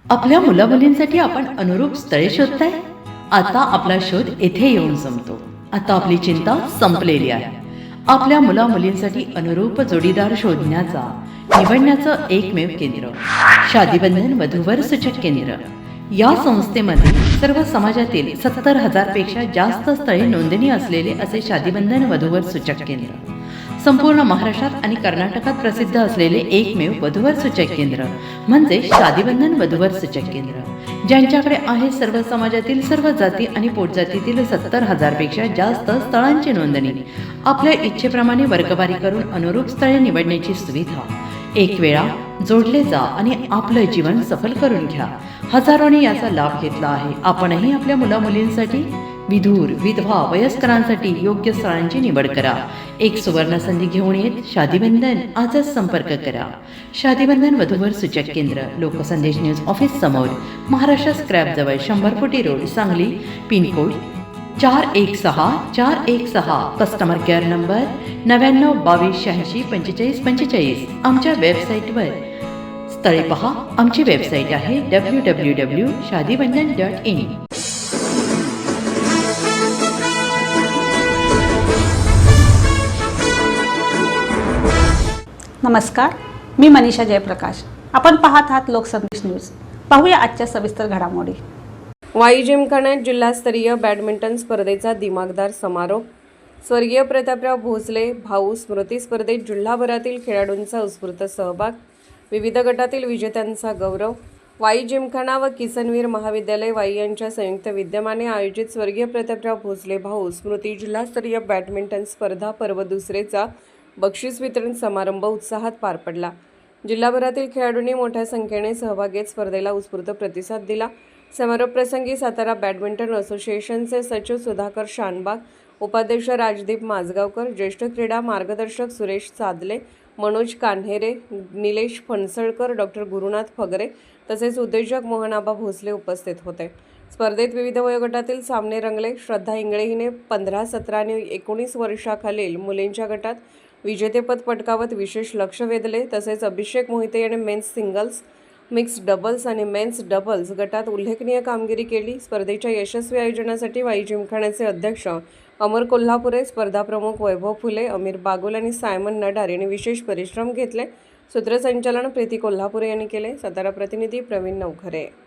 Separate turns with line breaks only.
आपल्या मुलामुलींसाठी आपण अनुरूप स्थळे शोधताय? आता आपला शोध येथे येऊन संपतो. आता आपली चिंता संपलेली आहे. आपल्या मुलामुलींसाठी अनुरूप जोडीदार शोधण्याचा निवडण्याचं एकमेव केंद्र शादीबंधन वधूवर सूचक केंद्र. या संस्थेमध्ये सर्व समाजातील 70,000 पेक्षा जास्त स्थळे नोंदणी असलेले असे शादीबंधन वधूवर सूचक केंद्र. संपूर्ण महाराष्ट्रात आणि कर्नाटकात प्रसिद्ध असलेले एकमेव वधूवर सूचक केंद्र म्हणजे शादीबंधन वधूवर सूचक केंद्र, ज्यांच्याकडे आहे सर्व समाजातील सर्व जाती आणि पोटजातीतील 70,000 पेक्षा जास्त स्थळांची नोंदणी. आपल्या इच्छेप्रमाणे वर्गवारी करून अनुरूप स्थळे निवडण्याची सुविधा. एक वेळा जोडले जा आणि आपलं जीवन सफल करून घ्या. हजारोंनी याचा लाभ घेतला आहे. आपणही आपल्या मुलामुलींसाठी, विधूर, विधवा, वयस्करांसाठी योग्य स्थळांची निवड करा. एक सुवर्ण संधी घेऊन येत शादीबंधन. आजच संपर्क करा. शादीबंधन वधूवर सूचक केंद्र, लोकसंदेश न्यूज ऑफिस समोर, महाराष्ट्र स्क्रॅप जवळ, 100 फुटी road, Sangli. Pincode 416 customer care number 9922864545. आमच्या वेबसाईटवर स्थळे पहा. आमची वेबसाईट आहे www.shadibandhan.in.
नमस्कार, मी मनीषा जयप्रकाश. आपण पाहत आहात लोकसंदेश न्यूज. पाहूया आजच्या सविस्तर घडामोडी.
वाई जिमखान्यात जिल्हास्तरीय बॅडमिंटन स्पर्धेचा दिमागदार समारोप. स्वर्गीय प्रतापराव भोसले भाऊ स्मृती स्पर्धेत जिल्हाभरातील खेळाडूंचा उत्स्फूर्त सहभाग. विविध गटातील विजेत्यांचा गौरव. वाई जिमखाना व किसनवीर महाविद्यालय वाई यांच्या संयुक्त विद्यमाने आयोजित स्वर्गीय प्रतापराव भोसले भाऊ स्मृती जिल्हास्तरीय बॅडमिंटन स्पर्धा पर्व दुसरेचा बक्षीस वितरण समारंभ उत्साहात पार पडला. जिल्हाभरातील खेळाडूंनी मोठ्या संख्येने सहभाग घेत स्पर्धेला उत्स्फूर्त प्रतिसाद दिला. समारोप प्रसंगी सातारा बॅडमिंटन असोसिएशनचे सचिव सुधाकर शानबाग, उपाध्यक्ष राजदीप माझगावकर, ज्येष्ठ क्रीडा मार्गदर्शक सुरेश सादले, मनोज कान्हेरे, निलेश फणसळकर, डॉक्टर गुरुनाथ फगरे तसेच उद्योजक मोहनाबा भोसले उपस्थित होते. स्पर्धेत विविध वयोगटातील सामने रंगले. श्रद्धा इंगळे हिने 15, 17 आणि 19 वर्षाखालील मुलींच्या गटात विजेतेपद पटकावत विशेष लक्ष वेधले. तसेच अभिषेक मोहिते याने मेन्स सिंगल्स, मिक्स्ड डबल्स आणि मेन्स डबल्स गटात उल्लेखनीय कामगिरी केली. स्पर्धेच्या यशस्वी आयोजनासाठी वाई जिमखान्याचे अध्यक्ष अमर कोल्हापुरे, स्पर्धा प्रमुख वैभव फुले, अमीर बागुल आणि सायमन नडार यांनी विशेष परिश्रम घेतले. सूत्रसंचालन प्रीती कोल्हापुरे यांनी केले. सातारा प्रतिनिधी प्रवीण नवखरे.